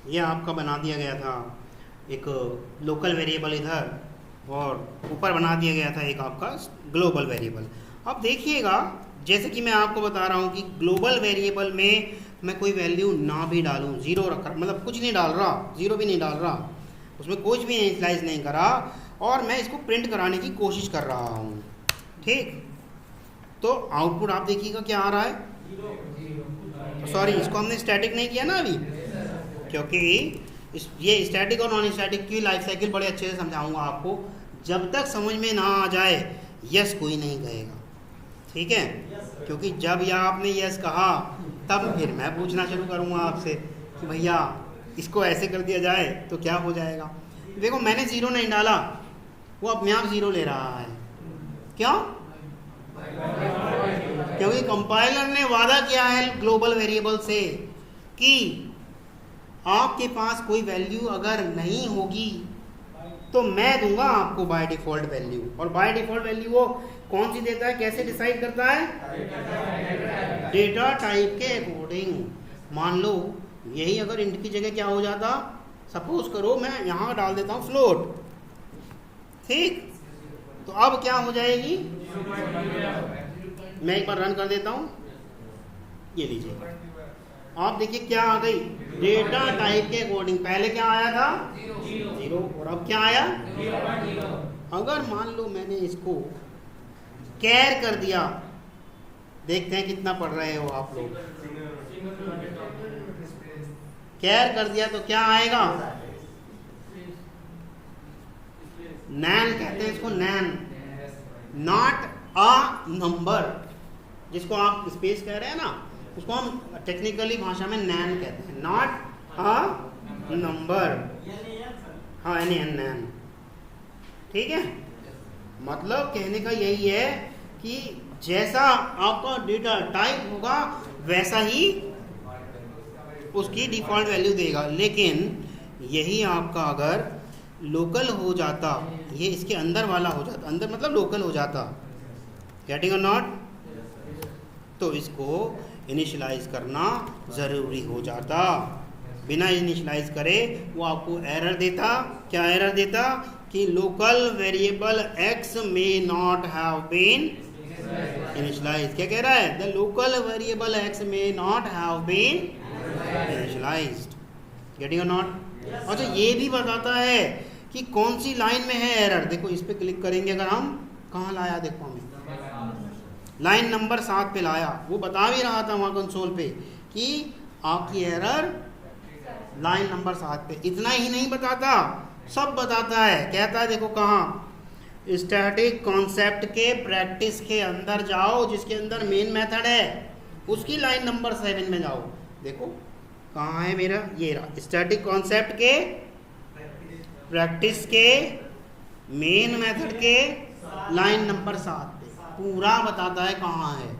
ये आपका बना दिया गया था एक लोकल वेरिएबल इधर, और ऊपर बना दिया गया था एक आपका ग्लोबल वेरिएबल। अब देखिएगा, जैसे कि मैं आपको बता रहा हूँ कि ग्लोबल वेरिएबल में मैं कोई वैल्यू ना भी डालूँ, ज़ीरो रखा, मतलब कुछ नहीं डाल रहा, ज़ीरो भी नहीं डाल रहा, उसमें कुछ भी इनिशियलाइज नहीं करा, और मैं इसको प्रिंट कराने की कोशिश कर रहा हूँ, ठीक। तो आउटपुट आप देखिएगा क्या आ रहा है। सॉरी, इसको हमने स्टैटिक नहीं किया ना अभी, क्योंकि ये स्टैटिक और नॉन स्टैटिक की लाइफ साइकिल बड़े अच्छे से समझाऊंगा आपको। जब तक समझ में ना आ जाए यस कोई नहीं कहेगा, ठीक है, क्योंकि जब या आपने यस कहा तब फिर मैं पूछना शुरू करूँगा आपसे कि भैया इसको ऐसे कर दिया जाए तो क्या हो जाएगा। देखो मैंने ज़ीरो नहीं डाला, वो अपने आप ज़ीरो ले रहा है, क्यों? क्योंकि कंपाइलर ने वादा किया है ग्लोबल वेरिएबल से कि आपके पास कोई वैल्यू अगर नहीं होगी तो मैं दूंगा आपको बाय डिफ़ॉल्ट वैल्यू। और बाय डिफ़ॉल्ट वैल्यू वो कौन सी देता है, कैसे डिसाइड करता है? डेटा टाइप के अकॉर्डिंग। मान लो यही अगर इंट की जगह क्या हो जाता, सपोज करो मैं यहाँ डाल देता हूँ फ्लोट, ठीक, तो अब क्या हो जाएगी, मैं एक बार रन कर देता हूँ, ये लीजिए, आप देखिए क्या आ गई, डेटा टाइप के अकॉर्डिंग। पहले क्या आया था? जीरो, और अब क्या आया? अगर मान लो मैंने इसको कैर कर दिया, देखते हैं कितना पढ़ रहे हो आप लोग, कैर कर दिया तो क्या आएगा? नैन कहते हैं इसको, नैन, नॉट अ नंबर, जिसको आप स्पेस कह रहे हैं ना, उसको हम टेक्निकली भाषा में नैन कहते हैं, नॉट अ नंबर। हाँ, नैन, ठीक है। मतलब कहने का यही है कि जैसा आपका डेटा टाइप होगा वैसा ही उसकी डिफ़ॉल्ट वैल्यू देगा। लेकिन यही आपका अगर लोकल हो जाता, ये इसके अंदर वाला हो जाता, अंदर मतलब लोकल हो जाता, गेटिंग और नॉट, तो इसको इनिशियलाइज करना ज़रूरी हो जाता। बिना इनिशियलाइज करे वो आपको एरर देता। क्या एरर देता? कि local variable x may not have been initialized। क्या कह रहा है? The local variable x may not have been initialized। Getting और नॉट? अच्छा, ये भी बताता है कि कौन सी लाइन में है एरर। देखो इस पे क्लिक करेंगे अगर हम, कहाँ लाया देखो हमें, लाइन नंबर 7 पे लाया। वो बता भी रहा था वहाँ कंसोल पे कि आपकी एरर लाइन नंबर 7 पे। इतना ही नहीं बताता, सब बताता है। कहता है देखो कहाँ, स्टैटिक कॉन्सेप्ट के प्रैक्टिस के अंदर जाओ, जिसके अंदर मेन मेथड है, उसकी लाइन नंबर 7 में जाओ। देखो कहाँ है मेरा, ये रहा, स्टैटिक कॉन्सेप्ट के प्रैक्टिस के मेन मेथड के लाइन नंबर 7 पे पूरा बताता है कहाँ है,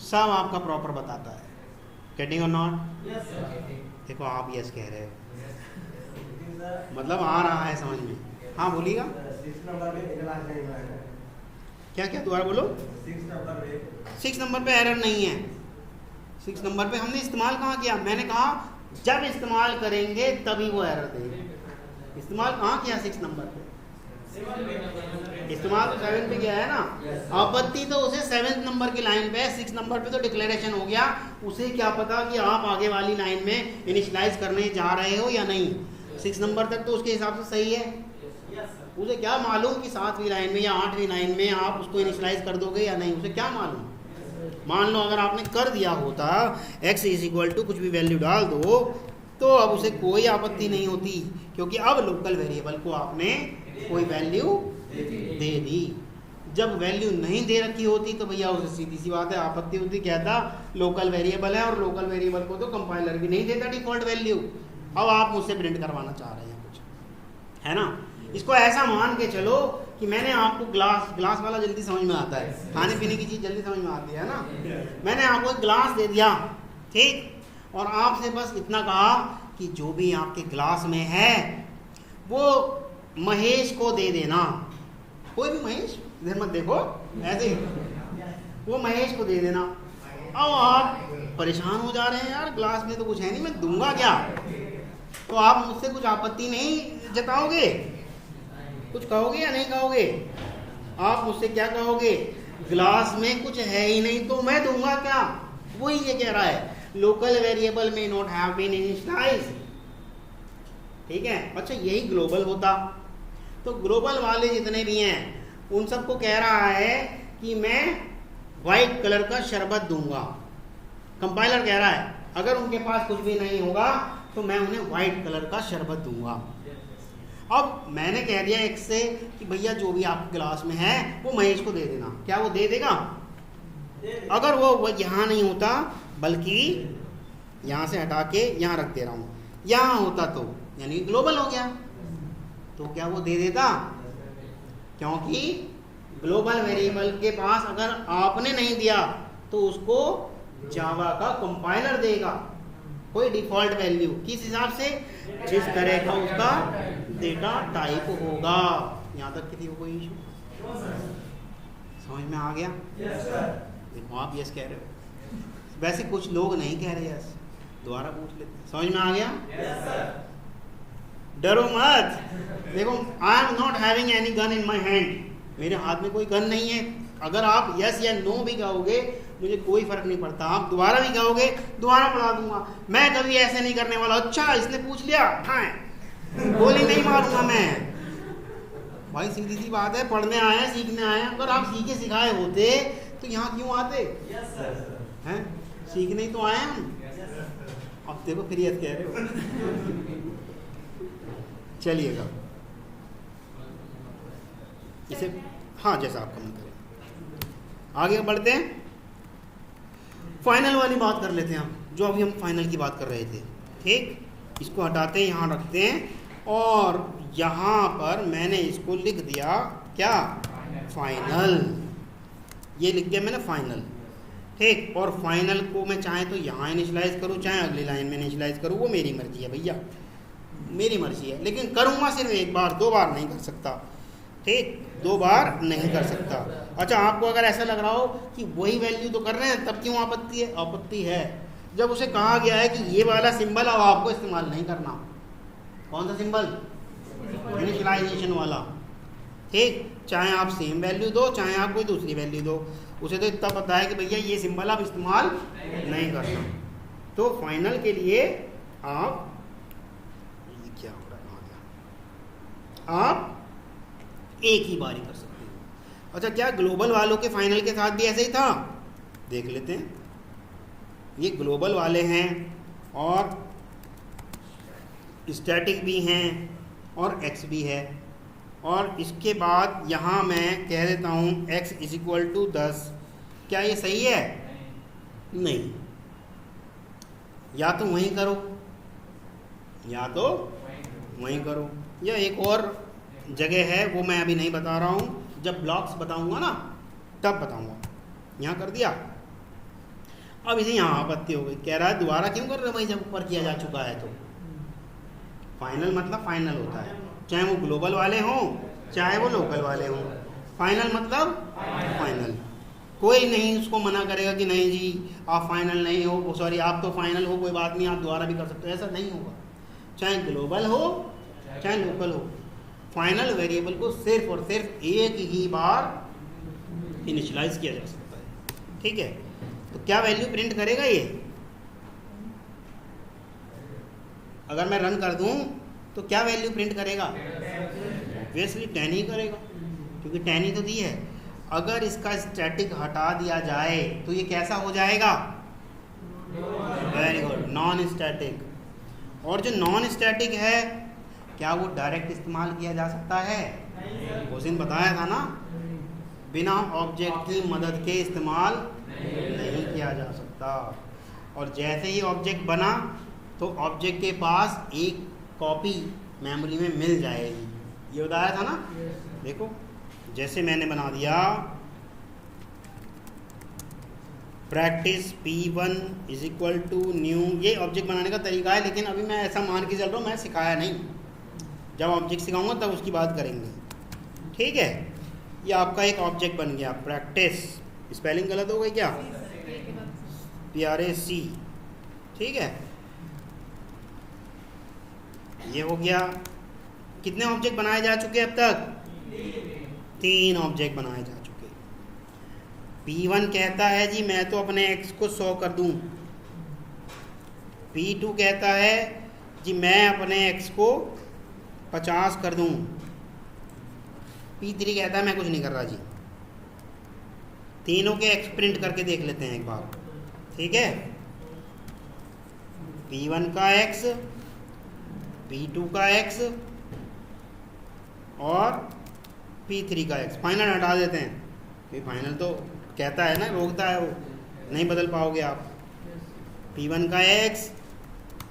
सब आपका प्रॉपर बताता है। गेटिंग और नॉट? देखो आप यस कह रहे हो, मतलब आ रहा है समझ में। हाँ बोलिएगा। 6 नंबर पे क्या क्या दोबारा बोलो। 6 नंबर पे एरर नहीं है। 6 नंबर पे हमने इस्तेमाल कहाँ किया? मैंने कहा जब इस्तेमाल करेंगे तभी वो एरर देगा। इस्तेमाल कहाँ किया? 6 नंबर पे। इस्तेमाल तो 7 पे किया है ना। आपत्ति तो उसे 7 नंबर की लाइन पे है, 6 नंबर पे तो डिक्लेरेशन हो गया। उसे क्या पता कि आप आगे वाली लाइन में इनिशियलाइज करने जा रहे हो या नहीं। 6 नंबर तक तो उसके हिसाब से सही है। उसे क्या मालूम कि 7वीं लाइन में या 8वीं लाइन में आप उसको इनिशियलाइज कर दोगे या नहीं, उसे क्या मालूम। मान लो अगर आपने कर दिया होता x = कुछ भी वैल्यू डाल दो, तो अब उसे कोई आपत्ति नहीं होती, क्योंकि अब लोकल वेरिएबल को आपने कोई वैल्यू दे दी। जब वैल्यू नहीं दे रखी होती तो भैया उसे सीधी सी बात है आपत्ति होती। कहता लोकल वेरिएबल है, और लोकल वेरिएबल को तो कंपाइलर भी नहीं देता डिफॉल्ट वैल्यू। अब आप मुझसे प्रिंट करवाना चाह रहे हैं कुछ, है ना। इसको ऐसा मान के चलो कि मैंने आपको ग्लास वाला जल्दी समझ में आता है, खाने पीने की चीज़ जल्दी समझ में आती है ना। मैंने आपको एक ग्लास दे दिया, ठीक, और आपसे बस इतना कहा कि जो भी आपके ग्लास में है वो महेश को दे देना। कोई भी महेश, इधर मत देखो, ऐसे ही वो महेश को दे देना। अब आप परेशान हो जा रहे हैं, यार क्लास में तो कुछ है नहीं, मैं दूंगा क्या? तो आप मुझसे कुछ आपत्ति नहीं जताओगे? कुछ कहोगे या नहीं कहोगे? आप मुझसे क्या कहोगे? क्लास में कुछ है ही नहीं तो मैं दूंगा क्या? वही ये कह रहा है, लोकल वेरिएबल में नॉट हैव बीन इनिशियलाइज्ड। ठीक है, अच्छा यही ग्लोबल होता तो ग्लोबल वाले जितने भी हैं उन सबको कह रहा है कि मैं वाइट कलर का शरबत दूंगा। कंपाइलर कह रहा है अगर उनके पास कुछ भी नहीं होगा तो मैं उन्हें वाइट कलर का शरबत दूंगा। अब मैंने कह दिया एक से कि भैया जो भी आपकी क्लास में है वो महेश को दे देना, क्या वो दे देगा? अगर वो यहाँ नहीं होता बल्कि यहाँ से हटा के यहाँ रख दे रहा हूँ, यहाँ होता तो यानी ग्लोबल हो गया, तो क्या वो दे देता? क्योंकि ग्लोबल वेरिएबल के पास अगर आपने नहीं दिया तो उसको जावा का कंपाइलर देगा कोई डिफॉल्ट वैल्यू, किस हिसाब से? जिस तरह का उसका डेटा टाइप होगा। यहाँ तक किसी को कोई इशू समझ में आ गया? देखो आप यस कह रहे हो, वैसे कुछ लोग नहीं कह रहे यस, दोबारा पूछ लेते हैं। समझ में आ गया? डरो मत। देखो I am not having any gun in my hand, मेरे हाथ में कोई गन नहीं है। अगर आप यस या नो भी कहोगे मुझे कोई फर्क नहीं पड़ता, आप दोबारा भी कहोगे दोबारा पढ़ा दूंगा, मैं कभी ऐसे नहीं करने वाला। अच्छा इसने पूछ लिया, हाँ गोली नहीं मारूंगा मैं। भाई सीधी सी बात है, पढ़ने आए हैं सीखने आए हैं, अगर आप सीखे सिखाए होते तो यहाँ क्यों आते? हैं सीखने ही तो आए हम। अब देखो फिर यस कह रहे हो। चलिएगा इसे, हाँ जैसा आप कमेंट करें। आगे बढ़ते हैं, फाइनल वाली बात कर लेते हैं हम, जो अभी हम फाइनल की बात कर रहे थे। ठीक, इसको हटाते हैं, यहाँ रखते हैं और यहाँ पर मैंने इसको लिख दिया क्या? फाइनल। ये लिख दिया मैंने फाइनल। ठीक, और फाइनल को मैं चाहे तो यहाँ इनिशियलाइज करूँ चाहे अगली लाइन में इनिशियलाइज करूँ, वो मेरी मर्जी है भैया, मेरी मर्जी है, लेकिन करूँगा सिर्फ एक बार, दो बार नहीं कर सकता। ठीक, दो बार नहीं कर सकता। अच्छा आपको अगर ऐसा लग रहा हो कि वही वैल्यू तो कर रहे हैं तब क्यों आपत्ति है? आपत्ति है जब उसे कहा गया है कि ये वाला सिंबल अब आपको इस्तेमाल नहीं करना। कौन सा सिंबल? इनिशियलाइजेशन वाला। ठीक, चाहे आप सेम वैल्यू दो चाहे आप कोई दूसरी वैल्यू दो, उसे तो इतना पता है कि भैया ये सिंबल आप इस्तेमाल नहीं करना। तो फाइनल के लिए आप क्या हो रहा है, आप एक ही बारी कर सकते हैं। अच्छा क्या ग्लोबल वालों के फाइनल के साथ भी ऐसे ही था? देख लेते हैं। ये ग्लोबल वाले हैं और स्टैटिक भी हैं और एक्स भी है, और इसके बाद यहाँ मैं कह देता हूँ x = 10। क्या ये सही है? नहीं, या तो वहीं करो या तो वहीं करो, या एक और जगह है वो मैं अभी नहीं बता रहा हूँ, जब ब्लॉक्स बताऊँगा ना तब बताऊँगा। यहाँ कर दिया, अब इसे यहाँ आपत्ति हो गई, कह रहा है दोबारा क्यों कर रहे हो भाई जब ऊपर किया जा चुका है। तो फाइनल मतलब फाइनल होता है, चाहे वो ग्लोबल वाले हों चाहे वो लोकल वाले हों। फाइनल मतलब फाइनल, कोई नहीं उसको मना करेगा कि नहीं जी आप फाइनल नहीं हो, सॉरी आप तो फाइनल हो, कोई बात नहीं आप दोबारा भी कर सकते हो, ऐसा नहीं होगा। चाहे ग्लोबल हो चाहे लोकल हो, फाइनल वेरिएबल को सिर्फ और सिर्फ एक ही बार इनिशियलाइज किया जा सकता है। ठीक है, तो क्या वैल्यू प्रिंट करेगा ये? अगर मैं रन कर दूं तो क्या वैल्यू प्रिंट करेगा? ऑब्वियसली 10 ही करेगा, क्योंकि 10 ही तो दी है। अगर इसका स्टैटिक हटा दिया जाए तो ये कैसा हो जाएगा? Very good, non static. और जो नॉन स्टैटिक है क्या वो डायरेक्ट इस्तेमाल किया जा सकता है? क्वेश्चन बताया था ना, बिना ऑब्जेक्ट की मदद के इस्तेमाल नहीं किया जा सकता। और जैसे ही ऑब्जेक्ट बना तो ऑब्जेक्ट के पास एक कॉपी मेमोरी में मिल जाएगी, ये बताया था ना। देखो जैसे मैंने बना दिया प्रैक्टिस P1 = न्यू, ये ऑब्जेक्ट बनाने का तरीका है, लेकिन अभी मैं ऐसा मान के चल रहा हूँ, मैं सिखाया नहीं, जब ऑब्जेक्ट सिखाऊंगा तब उसकी बात करेंगे। ठीक है, ये आपका एक ऑब्जेक्ट बन गया प्रैक्टिस। स्पेलिंग गलत हो गई क्या? प्यारे सी, ठीक है। ये हो गया। कितने ऑब्जेक्ट बनाए जा चुके अब तक? 3 ऑब्जेक्ट बनाए जा चुके। P1 कहता है जी मैं तो अपने x को 100 कर दूं। P2 कहता है जी मैं अपने x को 50 कर दूं। P3 कहता है मैं कुछ नहीं कर रहा जी। तीनों के x प्रिंट करके देख लेते हैं एक बार, ठीक है। P1 का x, P2 का x और P3 का x। फाइनल हटा देते हैं, क्योंकि फाइनल तो कहता है ना, रोकता है, वो नहीं बदल पाओगे आप। P1 का x,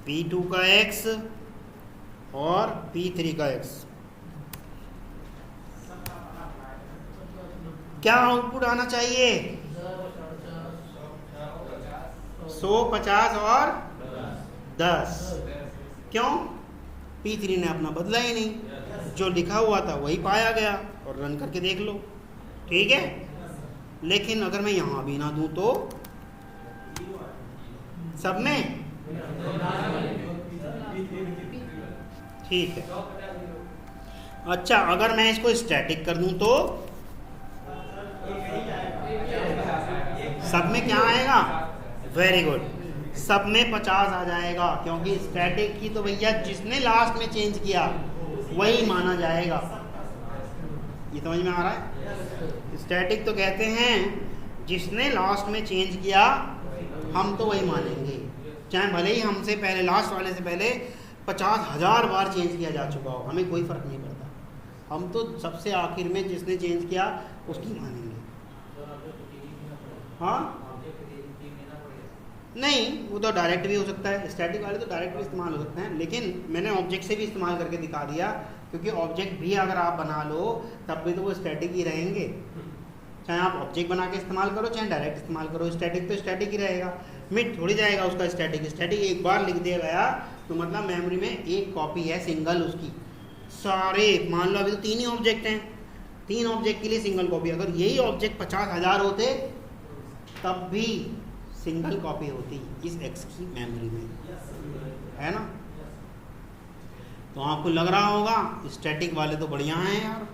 P2 का x और P3 का x। क्या आउटपुट आना चाहिए? 100, 50 और 10। क्यों? P3 ने अपना बदला ही नहीं, जो लिखा हुआ था वही पाया गया। और रन करके देख लो, ठीक है। लेकिन अगर मैं यहाँ भी ना दूं तो सब में, ठीक है। अच्छा, अगर मैं इसको स्टैटिक कर दूं तो सब में क्या आएगा? वेरी गुड, सब में 50 आ जाएगा, क्योंकि स्टैटिक की तो भैया जिसने लास्ट में चेंज किया वही माना जाएगा। ये समझ में आ रहा है? स्टैटिक तो कहते हैं जिसने लास्ट में चेंज किया हम तो वही मानेंगे, चाहे भले ही हमसे पहले, लास्ट वाले से पहले 50,000 बार चेंज किया जा चुका हो, हमें कोई फर्क नहीं पड़ता। हम तो सबसे आखिर में जिसने चेंज किया उसकी मानेंगे। हाँ नहीं, वो तो डायरेक्ट भी हो सकता है। स्टैटिक वाले तो डायरेक्ट भी इस्तेमाल हो सकते हैं, लेकिन मैंने ऑब्जेक्ट से भी इस्तेमाल करके दिखा दिया, क्योंकि ऑब्जेक्ट भी अगर आप बना लो तब भी तो वो स्टैटिक ही रहेंगे। चाहे आप ऑब्जेक्ट बना के इस्तेमाल करो, चाहे डायरेक्ट इस्तेमाल करो, स्टैटिक तो स्टैटिक ही रहेगा, मिट थोड़ी जाएगा उसका। स्टैटिक स्टैटिक एक बार लिख दिया गया तो मतलब मेमोरी में एक कॉपी है सिंगल उसकी। सारे मान लो अभी तो 3 ही ऑब्जेक्ट हैं, 3 ऑब्जेक्ट के लिए सिंगल कॉपी। अगर यही ऑब्जेक्ट 50,000 होते तब भी सिंगल कॉपी होती इस एक्स की मेमोरी में, है ना। तो आपको लग रहा होगा स्टैटिक वाले तो बढ़िया हैं यार,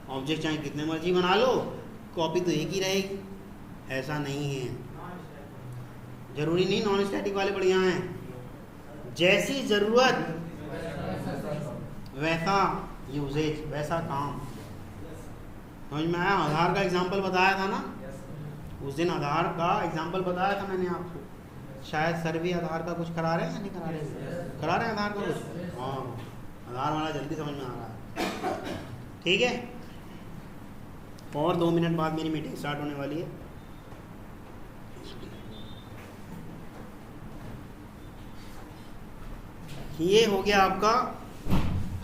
ऑब्जेक्ट चाहे कितने मर्जी बना लो कॉपी तो एक ही रहेगी। ऐसा नहीं है, जरूरी नहीं नॉन स्टैटिक वाले बढ़िया हैं। जैसी ज़रूरत वैसा यूजेज, वैसा काम। समझ में आया? आधार का एग्जांपल बताया था ना उस दिन, आधार का एग्जांपल बताया था मैंने आपको। शायद सर भी आधार का कुछ करा रहे हैं या नहीं करा रहे हैं? करा रहे हैं आधार का कुछ? हाँ, आधार वाला जल्दी समझ में आ रहा है, ठीक है। और 2 मिनट बाद मेरी मीटिंग स्टार्ट होने वाली है। ये हो गया आपका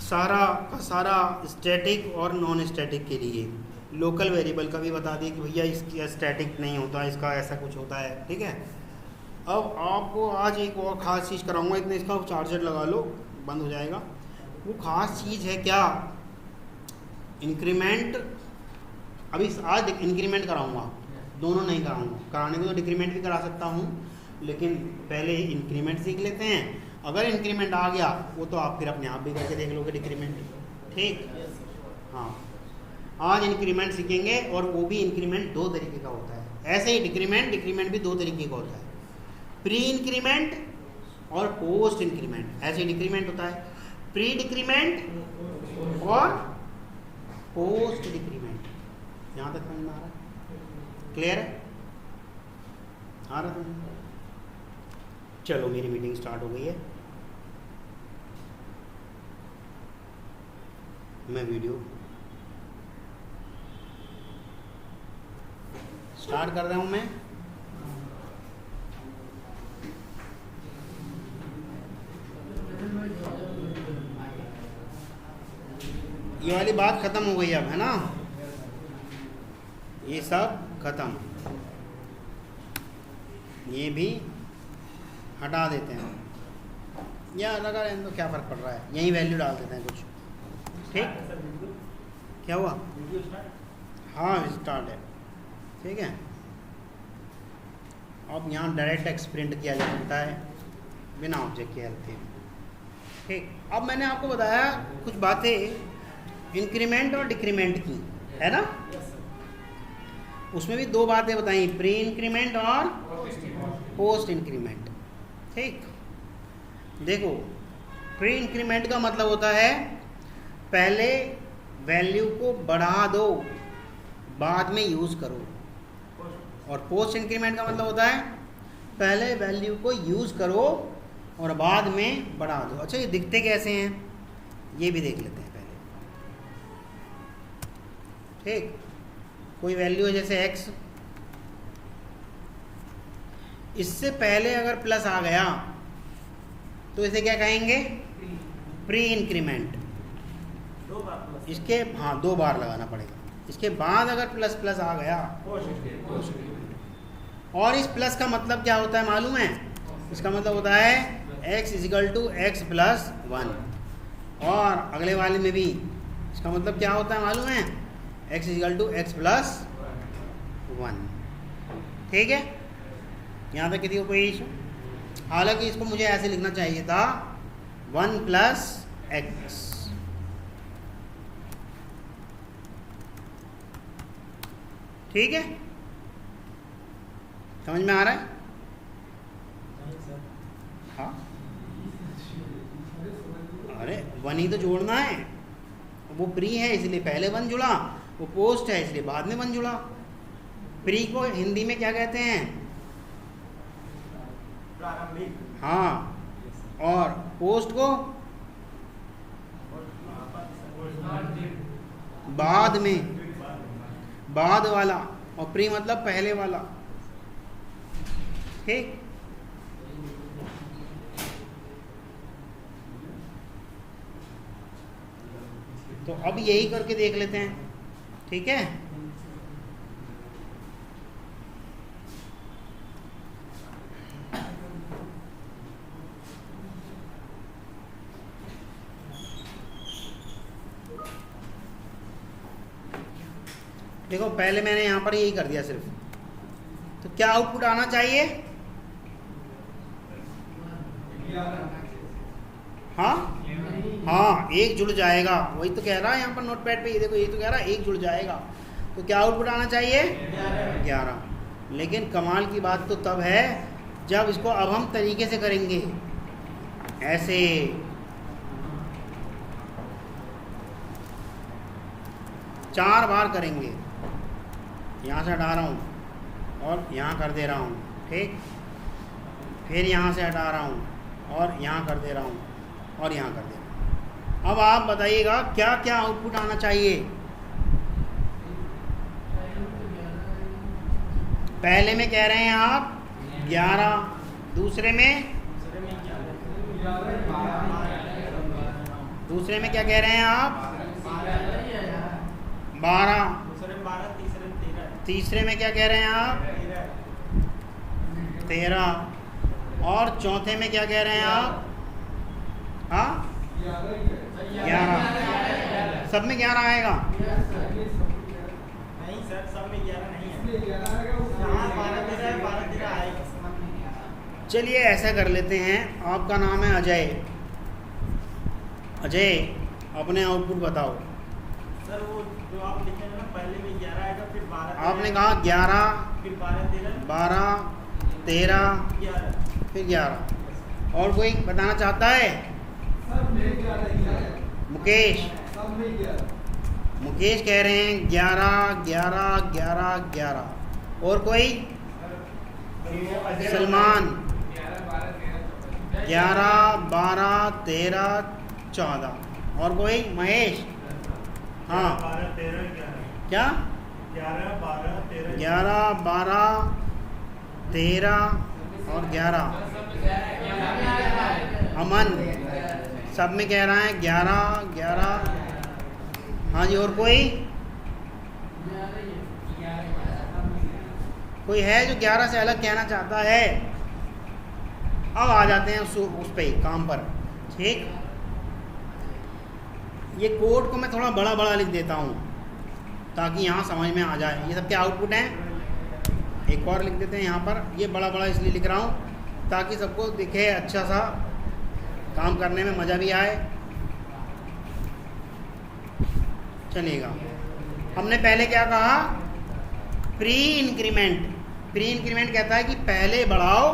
सारा का सारा स्टैटिक और नॉन स्टैटिक के लिए। लोकल वेरिएबल का भी बता दिए कि भैया इसकी स्टैटिक नहीं होता, इसका ऐसा कुछ होता है, ठीक है। अब आपको आज एक और ख़ास चीज़ कराऊंगा, इतने इसका चार्जर लगा लो, बंद हो जाएगा। वो ख़ास चीज़ है क्या? इंक्रीमेंट। अभी आज इंक्रीमेंट कराऊंगा, दोनों नहीं कराऊंगा। कराने को तो डिक्रीमेंट भी करा सकता हूँ, लेकिन पहले इंक्रीमेंट सीख लेते हैं। अगर इंक्रीमेंट आ गया वो तो आप फिर अपने आप भी करके देख लोगे डिक्रीमेंट, ठीक। हाँ, आज इंक्रीमेंट सीखेंगे, और वो भी इंक्रीमेंट 2 तरीके का होता है। ऐसे ही डिक्रीमेंट भी 2 तरीके का होता है, प्री इंक्रीमेंट और पोस्ट इंक्रीमेंट। ऐसे डिक्रीमेंट होता है प्री डिक्रीमेंट और पोस्ट डिक्रीमेंट। यहाँ तक समझ में आ रहा है? क्लियर है? आ रहा है? चलो मेरी मीटिंग स्टार्ट हो गई है, मैं वीडियो स्टार्ट कर रहा हूँ। मैं ये वाली बात खत्म हो गई अब, है ना। ये सब खत्म, ये भी हटा देते हैं या लगा रहने तो क्या फ़र्क पड़ रहा है, यही वैल्यू डाल देते हैं कुछ, ठीक। क्या हुआ? हाँ स्टार्ट है, ठीक है। अब यहाँ डायरेक्ट एक्स प्रिंट किया जा सकता है बिना ऑब्जेक्ट के हेल्प के। ठीक, अब मैंने आपको बताया कुछ बातें इंक्रीमेंट और डिक्रीमेंट की, है ना। उसमें भी दो बातें बताई, प्री इंक्रीमेंट और पोस्ट इंक्रीमेंट। ठीक, देखो प्री इंक्रीमेंट का मतलब होता है पहले वैल्यू को बढ़ा दो बाद में यूज़ करो, और पोस्ट इंक्रीमेंट का मतलब होता है पहले वैल्यू को यूज़ करो और बाद में बढ़ा दो। अच्छा, ये दिखते कैसे हैं ये भी देख लेते हैं पहले। ठीक, कोई वैल्यू है जैसे x, इससे पहले अगर प्लस आ गया तो इसे क्या कहेंगे, प्री इंक्रीमेंट। इसके हाँ 2 बार लगाना पड़ेगा। इसके बाद अगर प्लस प्लस आ गया, और इस प्लस का मतलब क्या होता है मालूम है, इसका मतलब होता है x is equal to x plus 1, और अगले वाले में भी इसका मतलब क्या होता है मालूम है, x is equal to x plus 1। ठीक है, यहाँ तक किसी को कोई इशू? हालांकि इसको मुझे ऐसे लिखना चाहिए था 1 प्लस एक्स। ठीक है, समझ में आ रहा है? हाँ, अरे 1 ही तो जोड़ना है, वो प्री है इसलिए पहले 1 जुड़ा, वो पोस्ट है इसलिए बाद में 1 जुड़ा। प्री को हिंदी में क्या कहते हैं, प्रारंभिक। हाँ, और पोस्ट को बाद में, बाद वाला, और प्री मतलब पहले वाला। ठीक, तो अब यही करके देख लेते हैं। ठीक है, देखो पहले मैंने यहाँ पर यही कर दिया सिर्फ, तो क्या आउटपुट आना चाहिए? हाँ हाँ, 1 जुड़ जाएगा, वही तो कह रहा है यहाँ पर नोटपैड पे, ये देखो, ये तो कह रहा है 1 जुड़ जाएगा, तो क्या आउटपुट आना चाहिए? 11। लेकिन कमाल की बात तो तब है जब इसको अब हम तरीके से करेंगे, ऐसे। चार बार करेंगे, यहाँ से हटा रहा हूँ और यहाँ कर दे रहा हूँ। ठीक, फिर यहाँ से हटा रहा हूँ और यहाँ कर दे रहा हूँ और यहाँ कर दे रहा हूँ। अब आप बताइएगा क्या क्या आउटपुट आना चाहिए? पहले में कह रहे हैं आप 11, दूसरे में क्या कह रहे हैं आप? 12, तीसरे में क्या कह रहे हैं आप? 13, और चौथे में क्या कह रहे हैं आप? हाँ 11। सब में 11 आएगा? नहीं सर, सब में 11 नहीं है, यहाँ 12 13 आएगा। चलिए ऐसा कर लेते हैं, आपका नाम है अजय। अजय, अपने आउटपुट बताओ। सर वो जो आप लिखे ना, पहले में 11 आएगा, फिर 12, आपने कहा 11, फिर 12 13, 11, फिर 11। और कोई बताना चाहता है? मुकेश, मुकेश कह रहे हैं 11 11 11 11। और कोई? सलमान 11 12 13 14। और कोई? महेश? हाँ 12 13 11, क्या? 11 12 13 11 12 13 और 11। अमन सब में कह रहा है 11 11। हाँ जी, और कोई? कोई है जो 11 से अलग कहना चाहता है? अब आ जाते हैं उस पे काम पर। ठीक, ये कोड को मैं थोड़ा बड़ा बड़ा लिख देता हूँ ताकि यहाँ समझ में आ जाए। ये सब क्या आउटपुट हैं? एक और लिख देते हैं यहाँ पर। ये बड़ा बड़ा इसलिए लिख रहा हूँ ताकि सबको दिखे, अच्छा सा काम करने में मज़ा भी आए। चलिएगा, हमने पहले क्या कहा, प्री इंक्रीमेंट। प्री इंक्रीमेंट कहता है कि पहले बढ़ाओ,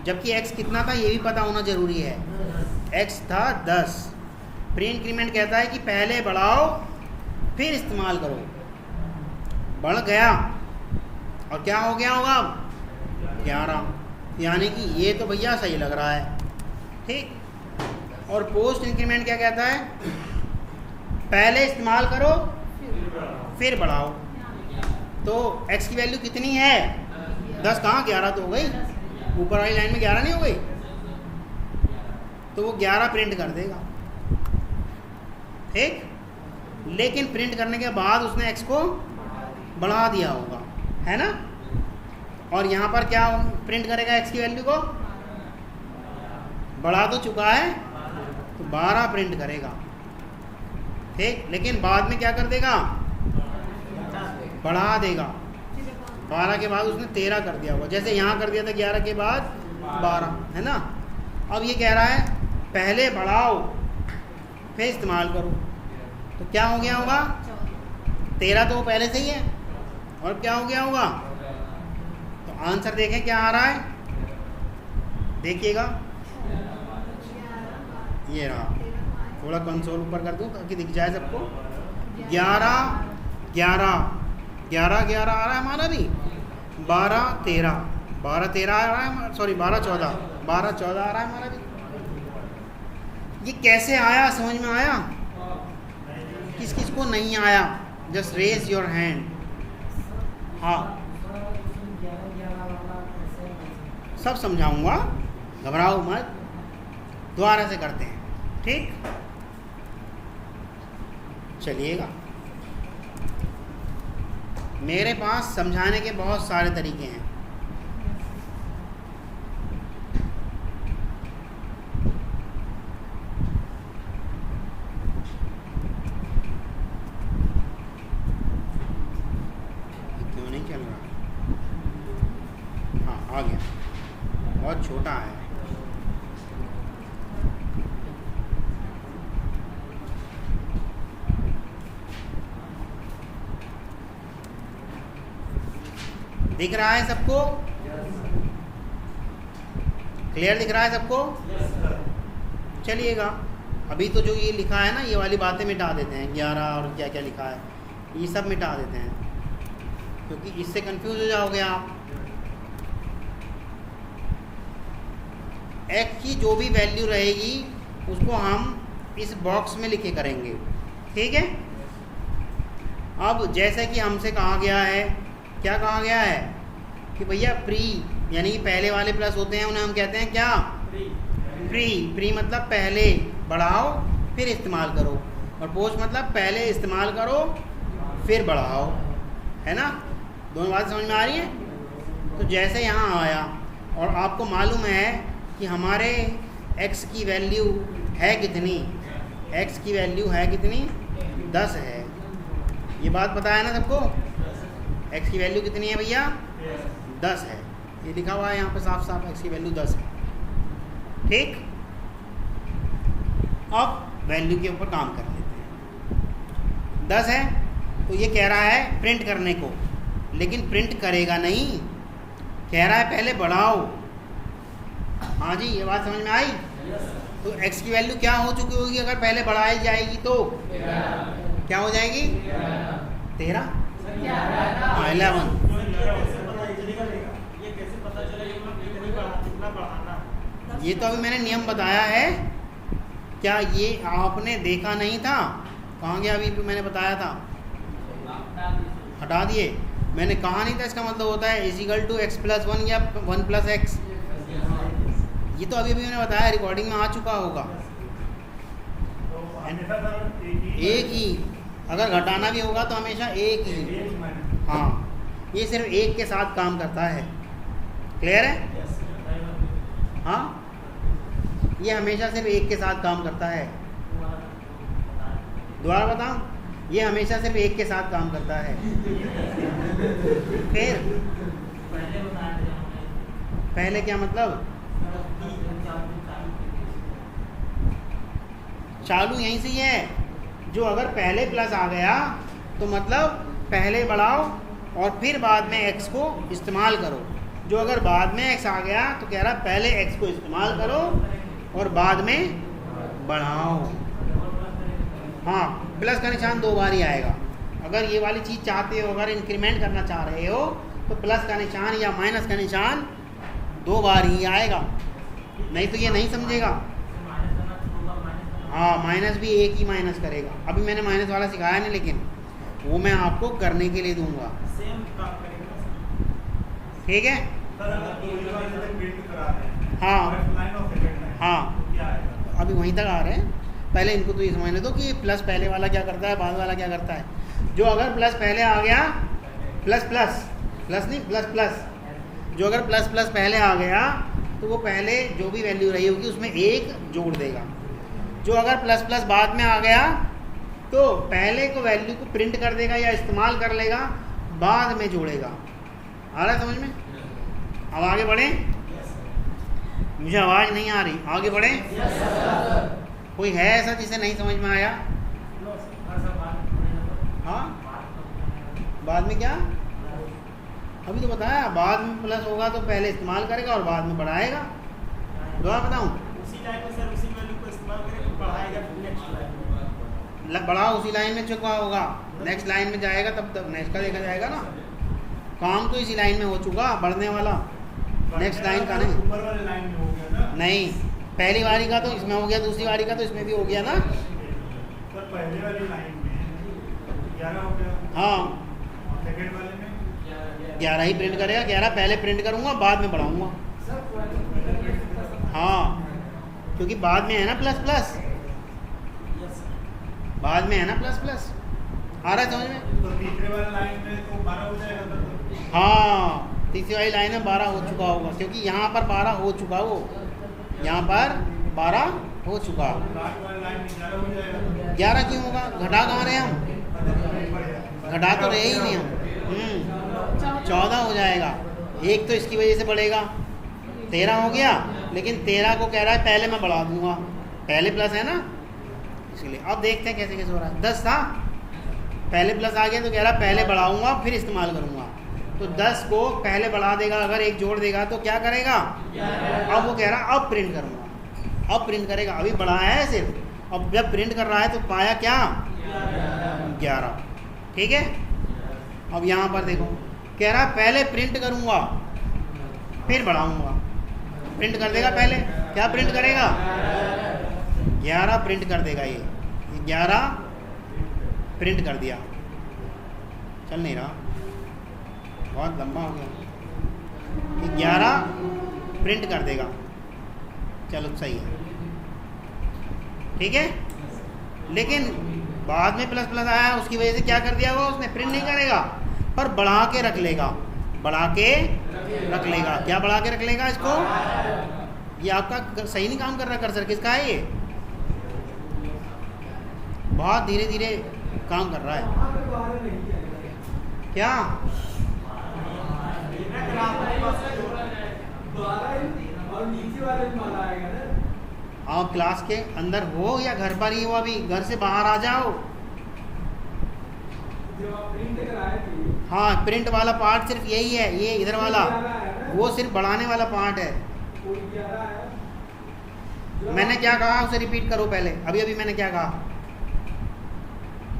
जबकि x कितना था ये भी पता होना जरूरी है। x था 10। प्री इंक्रीमेंट कहता है कि पहले बढ़ाओ फिर इस्तेमाल करो। बढ़ गया और क्या हो गया होगा, 11, यानी कि ये तो भैया सही लग रहा है, ठीक। और पोस्ट इंक्रीमेंट क्या कहता है, पहले इस्तेमाल करो फिर बढ़ाओ। तो x की वैल्यू कितनी है, 10, कहाँ 11 तो हो गई, ऊपर वाली लाइन में 11 नहीं हो गई, तो वो 11 प्रिंट कर देगा, ठीक। लेकिन प्रिंट करने के बाद उसने x को बढ़ा दिया होगा, है ना। और यहाँ पर क्या प्रिंट करेगा, x की वैल्यू को बढ़ा तो चुका है तो 12 प्रिंट करेगा, ठीक। लेकिन बाद में क्या कर देगा, बढ़ा देगा। 12 के बाद उसने 13 कर दिया होगा, जैसे यहाँ कर दिया था 11 के बाद 12, है ना। अब ये कह रहा है पहले बढ़ाओ फिर इस्तेमाल करो, तो क्या हो गया होगा, 13 तो पहले से ही है, और क्या हो गया होगा। तो आंसर देखें क्या आ रहा है, देखिएगा, ये रहा। थोड़ा कंसोल ऊपर कर दूं ताकि दिख जाए सबको। 11 11 11 11 आ रहा है हमारा भी, 12 13 12 13 आ रहा है, सॉरी 12 14 12 14 आ रहा है हमारा भी। ये कैसे आया, समझ में आया, किस किस को नहीं आया, जस्ट रेज योर हैंड। हाँ, सब समझाऊंगा, घबराओ मत, दोबारा से करते हैं, ठीक। चलिएगा, मेरे पास समझाने के बहुत सारे तरीके हैं। क्यों नहीं चल रहा, हाँ आ गया, बहुत छोटा है। दिख रहा है सबको, क्लियर दिख रहा है सबको। चलिएगा, अभी तो जो ये लिखा है ना, ये वाली बातें मिटा देते हैं, 11 और क्या क्या लिखा है ये सब मिटा देते हैं, क्योंकि इससे कंफ्यूज हो जाओगे आप। x की जो भी वैल्यू रहेगी उसको हम इस बॉक्स में लिखे करेंगे, ठीक है। अब जैसे कि हमसे कहा गया है, क्या कहा गया है कि भैया प्री, यानी कि पहले वाले प्लस होते हैं उन्हें हम कहते हैं क्या, प्री। प्री मतलब पहले बढ़ाओ फिर इस्तेमाल करो, और पोस्ट मतलब पहले इस्तेमाल करो फिर बढ़ाओ, है ना। दोनों बातें समझ में आ रही हैं। तो जैसे यहाँ आया और आपको मालूम है कि हमारे x की वैल्यू है कितनी, x की वैल्यू है कितनी, 10 है, ये बात पता है ना सबको। x की वैल्यू कितनी है भैया, 10 है, ये लिखा हुआ है यहाँ पे साफ साफ, x की वैल्यू 10 है, ठीक। अब वैल्यू के ऊपर काम कर लेते हैं। 10 है तो ये कह रहा है प्रिंट करने को, लेकिन प्रिंट करेगा नहीं, कह रहा है पहले बढ़ाओ। हाँ जी, ये बात समझ में आई। तो x की वैल्यू क्या हो चुकी होगी अगर पहले बढ़ाई जाएगी तो, क्या हो जाएगी, 13, 11। ये तो अभी मैंने नियम बताया है, क्या ये आपने देखा नहीं था, कहाँ गया, अभी मैंने बताया था, हटा दिए, मैंने कहा नहीं था। इसका मतलब होता है इजिकल टू x + 1 या 1 + x, ये तो अभी मैंने बताया, रिकॉर्डिंग में आ चुका होगा। एक ही, अगर घटाना भी होगा तो हमेशा एक ही, हाँ, ये सिर्फ एक के साथ काम करता है, क्लियर है। हाँ, ये हमेशा सिर्फ एक के साथ काम करता है। दोबारा बताऊं, ये हमेशा सिर्फ एक के साथ काम करता है। फिर पहले क्या मतलब? चालू यहीं से ही है। जो अगर पहले प्लस आ गया तो मतलब पहले बढ़ाओ और फिर बाद में x को इस्तेमाल करो। जो अगर बाद में x आ गया तो कह रहा पहले x को इस्तेमाल करो और बाद में बढ़ाओ। हाँ, प्लस का निशान 2 बार ही आएगा। अगर ये वाली चीज़ चाहते हो, अगर इंक्रीमेंट करना चाह रहे हो तो प्लस का निशान या माइनस का निशान 2 बार ही आएगा, नहीं तो ये नहीं समझेगा। हाँ, माइनस भी एक ही माइनस करेगा। अभी मैंने माइनस वाला सिखाया नहीं, लेकिन वो मैं आपको करने के लिए दूंगा। सेम काम करेगा। ठीक है? हाँ हाँ, अभी वहीं तक आ रहे हैं। पहले इनको तो ये समझने दो कि प्लस पहले वाला क्या करता है, बाद वाला क्या करता है। जो अगर प्लस पहले आ गया, प्लस प्लस प्लस नहीं प्लस प्लस, जो अगर प्लस प्लस पहले आ गया तो वो पहले जो भी वैल्यू रही होगी उसमें एक जोड़ देगा। जो अगर प्लस प्लस बाद में आ गया तो पहले को वैल्यू को प्रिंट कर देगा या इस्तेमाल कर लेगा, बाद में जोड़ेगा। आ रहा है समझ में? अब आगे बढ़ें। मुझे आवाज़ नहीं आ रही, आगे बढ़ें। कोई है ऐसा जिसे नहीं समझ में आया? हाँ, बाद में क्या? अभी तो बताया, बाद में प्लस होगा तो पहले इस्तेमाल करेगा और बाद में बढ़ाएगा। दोबारा बताऊँ? उसी लाइन में सर उसी वैल्यू को इस्तेमाल करेगा, बढ़ाएगा नेक्स्ट लाइन। बढ़ा उसी लाइन में चुका होगा, नेक्स्ट लाइन में जाएगा तब तक नेक्स्ट का देखा जाएगा ना। काम तो इसी लाइन में हो चुका, बढ़ने वाला नेक्स्ट लाइन का नहीं। ऊपर वाले लाइन में हो गया ना? नहीं, पहली बारी का तो इसमें हो गया, दूसरी बारी का तो इसमें भी हो गया ना। सर पहले वाली लाइन में 11 हो गया। हाँ, सेकंड वाले में 11 ही प्रिंट करेगा। 11 पहले प्रिंट करूँगा, बाद में बढ़ाऊँगा। हाँ, क्योंकि बाद में है ना प्लस प्लस, बाद में है ना प्लस प्लस। आ रहा है समझ में? तो तीसरे वाले लाइन में तो 12 हो जाएगा तब। हाँ, तीसरी वाली लाइन में 12 हो चुका होगा, क्योंकि यहाँ पर 12 हो चुका, वो यहाँ पर 12 हो चुका। लास्ट वाली लाइन में 11 हो जाएगा। 11 क्यों होगा? घटा कहाँ रहे हम? घटा तो रहे ही नहीं हम। 14 हो जाएगा। एक तो इसकी वजह से बढ़ेगा, 13 हो गया। लेकिन 13 को कह रहा है पहले मैं बढ़ा दूंगा, पहले प्लस है ना, इसलिए। अब देखते हैं कैसे कैसे हो रहा है। 10 था, पहले प्लस आ गया तो कह रहा है पहले बढ़ाऊंगा फिर इस्तेमाल करूंगा। तो 10 को पहले बढ़ा देगा, अगर एक जोड़ देगा तो क्या करेगा? अब वो कह रहा अब प्रिंट करूंगा, अब प्रिंट करेगा। अभी बढ़ाया है सिर्फ, अब जब प्रिंट कर रहा है तो पाया क्या? 11। ठीक है? अब यहाँ पर देखो, कह रहा पहले प्रिंट करूंगा फिर बढ़ाऊंगा। प्रिंट कर देगा पहले, क्या प्रिंट करेगा? 11 प्रिंट कर देगा। ये 11 प्रिंट कर दिया, चल नहीं रहा, बहुत लंबा हो गया। 11 प्रिंट कर देगा, चलो सही है। ठीक है? लेकिन बाद में प्लस प्लस आया, उसकी वजह से क्या कर दिया होगा उसने? प्रिंट नहीं करेगा, पर बढ़ा के रख लेगा। बढ़ा के रख लेगा। क्या बढ़ा के रख लेगा इसको? ये आपका सही नहीं काम कर रहा कर्सर, किसका है ये? बहुत धीरे धीरे काम कर रहा है। क्या आप क्लास के अंदर हो या घर पर ही हो? अभी घर से बाहर आ जाओ। हाँ, प्रिंट वाला पार्ट सिर्फ यही है, ये इधर वाला, वो सिर्फ बढ़ाने वाला पार्ट है। मैंने क्या कहा उसे रिपीट करो पहले। अभी अभी मैंने क्या कहा?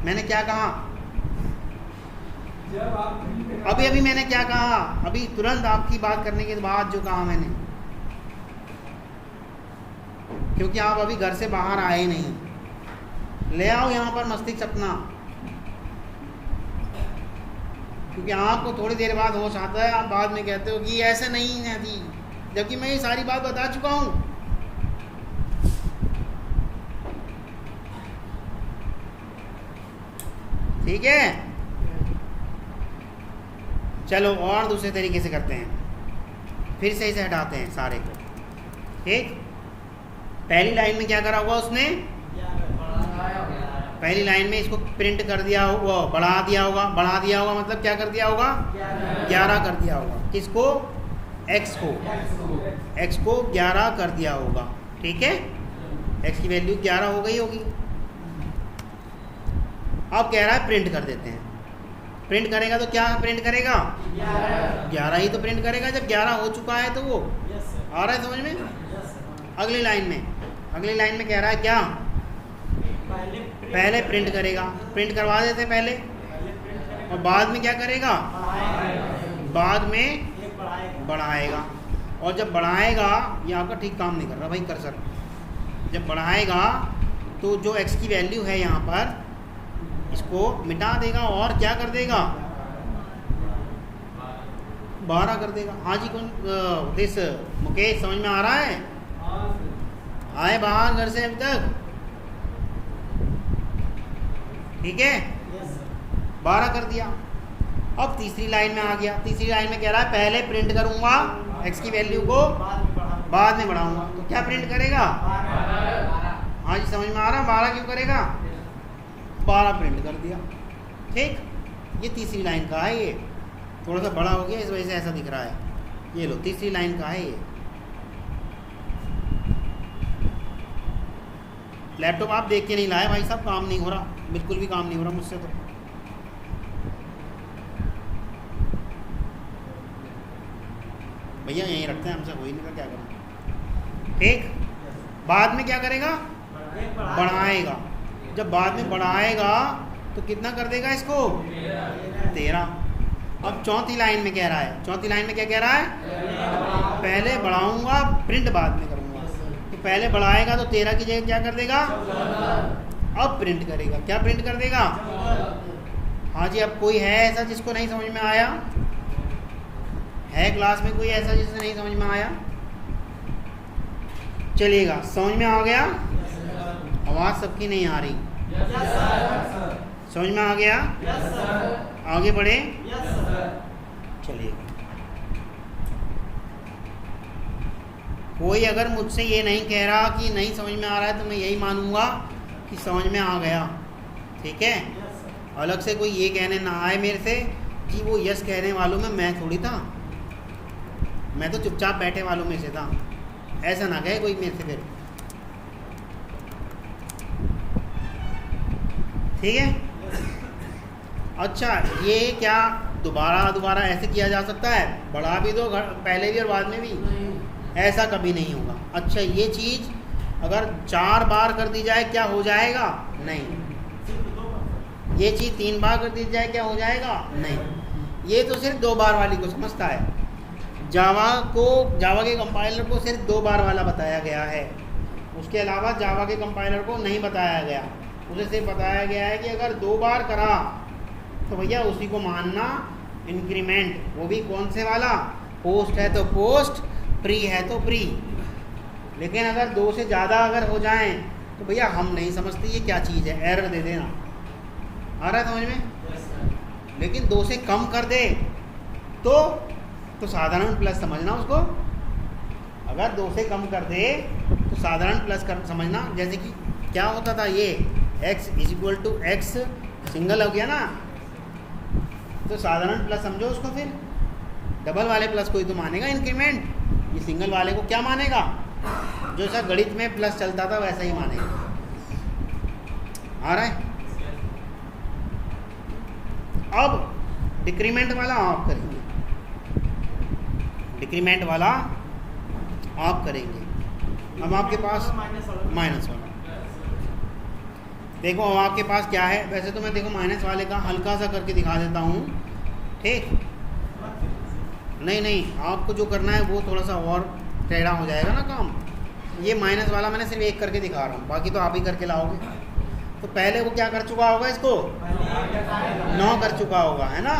मैंने क्या कहा? अभी अभी मैंने क्या कहा? अभी तुरंत आपकी बात करने के बाद जो कहा मैंने, क्योंकि आप अभी घर से बाहर आए नहीं। ले आओ यहाँ पर मस्तिष्क अपना, क्योंकि आपको थोड़ी देर बाद होश आता है, आप बाद में कहते हो कि ऐसे नहीं है थी, जबकि मैं ये सारी बात बता चुका हूँ। ठीक है? चलो और दूसरे तरीके से करते हैं, फिर से इसे हटाते हैं सारे को। ठीक? पहली लाइन में क्या करा होगा उसने? पहली लाइन में इसको प्रिंट कर दिया होगा, बढ़ा दिया होगा। बढ़ा दिया होगा मतलब क्या कर दिया होगा? 11 कर दिया होगा। किसको? एक्स को 11 कर दिया होगा, ठीक है, एक्स की वैल्यू 11 हो गई होगी। अब कह रहा है प्रिंट कर देते हैं। प्रिंट करेगा तो क्या प्रिंट करेगा? 11 ही तो प्रिंट करेगा। जब 11 हो चुका है तो वो आ रहा है समझ में। अगली लाइन में कह रहा है क्या? पहले प्रिंट करेगा, प्रिंट करवा देते हैं पहले, और बाद में क्या करेगा? बाद में बढ़ाएगा। और जब बढ़ाएगा, ये आपका ठीक काम नहीं कर रहा भाई कर्सर, जब बढ़ाएगा तो जो x की वैल्यू है यहाँ पर इसको मिटा देगा और क्या कर देगा? 12 कर देगा। हाँ जी, कौन दिस मुकेश, समझ में आ रहा है? आए बाहर घर से अभी तक, ठीक है, 12 कर दिया। अब तीसरी लाइन में आ गया। तीसरी लाइन में कह रहा है पहले प्रिंट करूंगा x की वैल्यू को, बाद में बढ़ाऊंगा। तो क्या प्रिंट करेगा? हाँ जी, समझ में आ रहा है? 12 क्यों करेगा? 12 प्रिंट कर दिया, ठीक। ये तीसरी लाइन का है, ये थोड़ा सा बड़ा हो गया इस वजह से ऐसा दिख रहा है। ये लो, तीसरी लाइन का है ये। लैपटॉप आप देख के नहीं लाए भाई साहब, काम नहीं हो रहा, बिल्कुल भी काम नहीं हो रहा मुझसे तो। भैया यहीं रखते हैं, हमसे हो ही नहीं, क्या करूँ, ठीक। बाद में क्या करेगा? बढ़ाएगा। जब बाद में बढ़ाएगा तो कितना कर देगा इसको? 13। अब चौथी लाइन में कह रहा है, चौथी लाइन में क्या कह रहा है? पहले बढ़ाऊंगा, प्रिंट बाद में करूंगा। तो पहले बढ़ाएगा तो 13 की जगह क्या कर देगा? अब प्रिंट करेगा। क्या प्रिंट कर देगा? हाँ जी। अब कोई है ऐसा जिसको नहीं समझ में आया? है क्लास में कोई ऐसा जिसे नहीं समझ में आया? चलिएगा, समझ में आ गया? आवाज़ सबकी नहीं आ रही। समझ में आ गया? आगे बढ़े। चलिए, कोई अगर मुझसे ये नहीं कह रहा कि नहीं समझ में आ रहा है तो मैं यही मानूंगा कि समझ में आ गया, ठीक है। अलग से कोई ये कहने ना आए मेरे से कि वो यस कहने वालों में मैं थोड़ी था, मैं तो चुपचाप बैठे वालों में से था, ऐसा ना कहे कोई मेरे से फिर, ठीक है। अच्छा, ये क्या दोबारा ऐसे किया जा सकता है? बढ़ा भी दो पहले भी और बाद में भी, ऐसा कभी नहीं होगा। अच्छा, ये चीज़ अगर 4 बार कर दी जाए क्या हो जाएगा? नहीं। ये चीज़ 3 बार कर दी जाए क्या हो जाएगा? नहीं। ये तो सिर्फ 2 बार वाली को समझता है। जावा के कंपाइलर को सिर्फ 2 बार वाला बताया गया है, उसके अलावा जावा के कंपाइलर को नहीं बताया गया। उसे सिर्फ बताया गया है कि अगर 2 बार करा तो भैया उसी को मानना इंक्रीमेंट, वो भी कौन से वाला? पोस्ट है तो पोस्ट, प्री है तो प्री। लेकिन अगर 2 से ज़्यादा अगर हो जाएं तो भैया हम नहीं समझते ये क्या चीज़ है, एरर दे देना। आ रहा है समझ में? लेकिन 2 से कम कर दे तो साधारण प्लस समझना उसको। अगर 2 से कम कर दे तो साधारण प्लस कर समझना। जैसे कि क्या होता था, ये x = x सिंगल हो गया ना, तो साधारण प्लस समझो उसको। फिर डबल वाले प्लस को ही तो मानेगा इंक्रीमेंट, ये सिंगल वाले को क्या मानेगा? जो सा गणित में प्लस चलता था वैसा ही मानेगा। आ रहा है? अब डिक्रीमेंट वाला ऑफ करेंगे, डिक्रीमेंट वाला ऑफ करेंगे। अब आपके पास माइनस वाला, देखो अब आपके पास क्या है। वैसे तो मैं देखो माइनस वाले का हल्का सा करके दिखा देता हूँ, ठीक। नहीं, आपको जो करना है वो थोड़ा सा और टेढ़ा हो जाएगा ना काम। ये माइनस वाला मैंने सिर्फ एक करके दिखा रहा हूँ, बाकी तो आप ही करके लाओगे। तो पहले वो क्या कर चुका होगा? इसको 9 कर चुका होगा, है ना।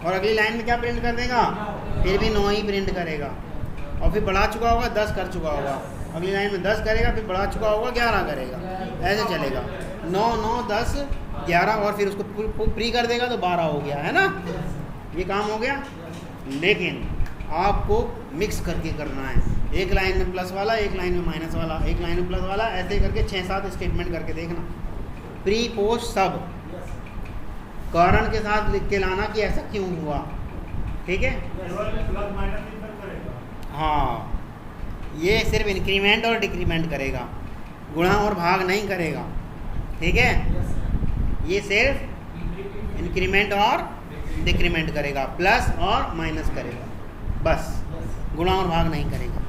और अगली लाइन में क्या प्रिंट कर देगा? फिर भी 9 ही प्रिंट करेगा। और फिर बढ़ा चुका होगा, 10 कर चुका होगा, अगली लाइन में 10 करेगा, फिर बढ़ा चुका होगा 11 करेगा, ऐसे चलेगा। 9, 9, 10, 11 और फिर उसको प्री कर देगा तो 12 हो गया, है ना। ये काम हो गया। लेकिन आपको मिक्स करके करना है, एक लाइन में प्लस वाला, एक लाइन में माइनस वाला, एक लाइन में प्लस वाला, ऐसे करके 6-7 स्टेटमेंट करके देखना। प्री पोस्ट सब कारण के साथ लिख के लाना कि ऐसा क्यों हुआ, ठीक है। हाँ, ये सिर्फ इंक्रीमेंट और डिक्रीमेंट करेगा, गुणा और भाग नहीं करेगा, ठीक है। ये सिर्फ इंक्रीमेंट और डिक्रीमेंट करेगा, प्लस और माइनस करेगा, बस, गुणा और भाग नहीं करेगा।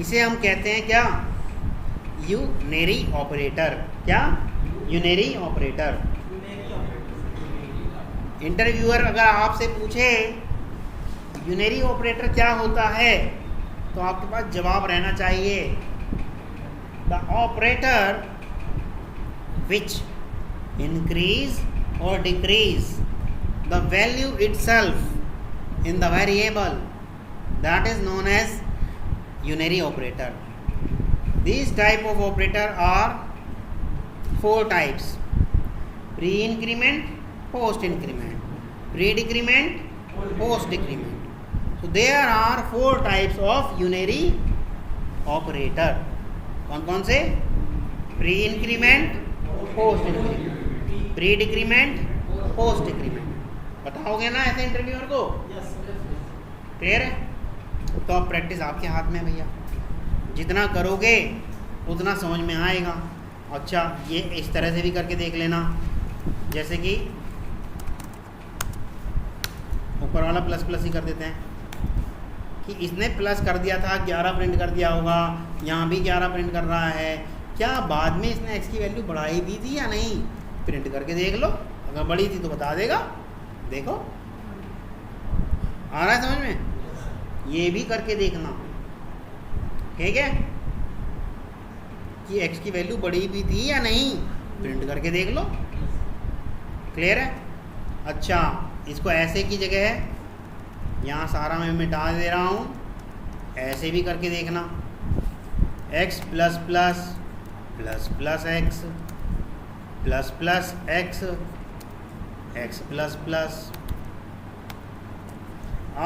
इसे हम कहते हैं क्या? यूनेरी ऑपरेटर। क्या? यूनेरी ऑपरेटर। इंटरव्यूअर अगर आपसे पूछे यूनेरी ऑपरेटर क्या होता है, तो आपके पास जवाब रहना चाहिए द ऑपरेटर विच इंक्रीज और decrease the value itself in the variable that is known as unary operator. These type of operator are 4 types: pre-increment, post-increment, pre-decrement, post-decrement. So there are 4 types of unary operator. कौन कौन से? pre-increment, post-increment, pre-decrement, post-decrement. बताओगे ना ऐसे interviewer को? Clear है? तो अब प्रैक्टिस आपके हाथ में है भैया, जितना करोगे उतना समझ में आएगा। अच्छा, ये इस तरह से भी करके देख लेना, जैसे कि ऊपर वाला प्लस प्लस ही कर देते हैं कि इसने प्लस कर दिया था, 11 प्रिंट कर दिया होगा, यहाँ भी 11 प्रिंट कर रहा है, क्या बाद में इसने x की वैल्यू बढ़ाई दी थी या नहीं? प्रिंट करके देख लो, अगर बढ़ी थी तो बता देगा। देखो, आ रहा है समझ में? ये भी करके देखना, ठीक है, कि x की वैल्यू बढ़ी भी थी या नहीं, प्रिंट करके देख लो। क्लियर है? अच्छा, इसको ऐसे की जगह है, यहाँ सारा मैं मिटा दे रहा हूँ, ऐसे भी करके देखना, x plus plus plus plus x plus plus x x plus plus,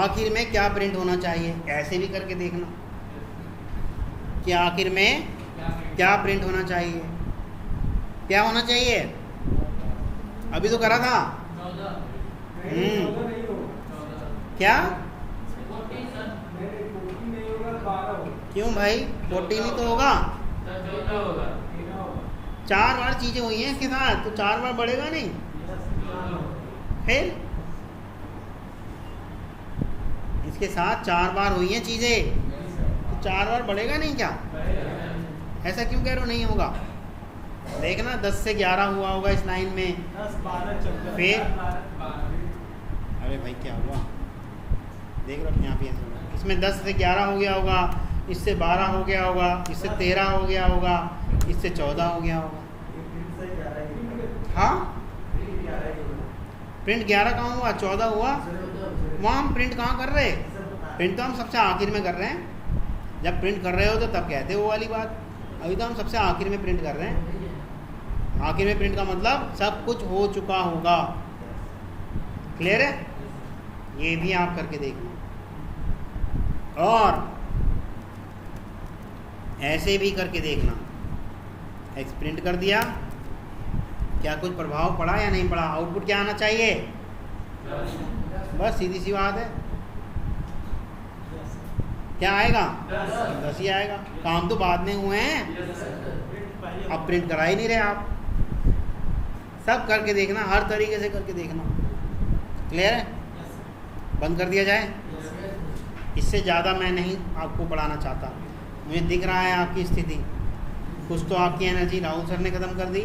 आखिर में क्या प्रिंट होना चाहिए? ऐसे भी करके देखना कि आखिर में क्या प्रिंट होना चाहिए। क्या होना चाहिए? अभी तो करा था। क्या? क्यों भाई? 14 ही तो होगा। 4 बार चीजें हुई हैं इसके साथ, तो 4 बार बढ़ेगा नहीं? फिर इसके साथ 4 बार हुई हैं चीजें, तो 4 बार बढ़ेगा नहीं क्या? ऐसा क्यों कह रहे हो नहीं होगा? देखना 10 से 11 हुआ होगा इस लाइन में, 10, 12, 14, फिर 12। अरे भाई क्या हुआ? देख रहा यहाँ पे इसमें 10 से 11 हो गया होगा, इससे 12 हो गया होगा, इससे 13 हो गया होगा, इससे 14 हो गया होगा। हाँ, प्रिंट 11 कहाँ हुआ? 14 हुआ। वहाँ हम प्रिंट कहाँ कर रहे? प्रिंट तो हम सबसे आखिर में कर रहे हैं। जब प्रिंट कर रहे हो तो तब कहते हो वो वाली बात, अभी तो हम सबसे आखिर में प्रिंट कर रहे हैं। आखिर में प्रिंट का मतलब सब कुछ हो चुका होगा। क्लियर है? ये भी आप करके देखना, और ऐसे भी करके देखना। एक्स प्रिंट कर दिया, क्या कुछ प्रभाव पड़ा या नहीं पड़ा? आउटपुट क्या आना चाहिए? बस सीधी सी बात है, क्या आएगा? 10 ही आएगा। काम तो बाद में हुए हैं, अब प्रिंट करा ही नहीं रहे आप। सब करके देखना, हर तरीके से करके देखना। क्लियर है? बंद कर दिया जाए? इससे ज़्यादा मैं नहीं आपको पढ़ाना चाहता। मुझे दिख रहा है आपकी स्थिति, कुछ तो आपकी एनर्जी राहुल सर ने ख़त्म कर दी,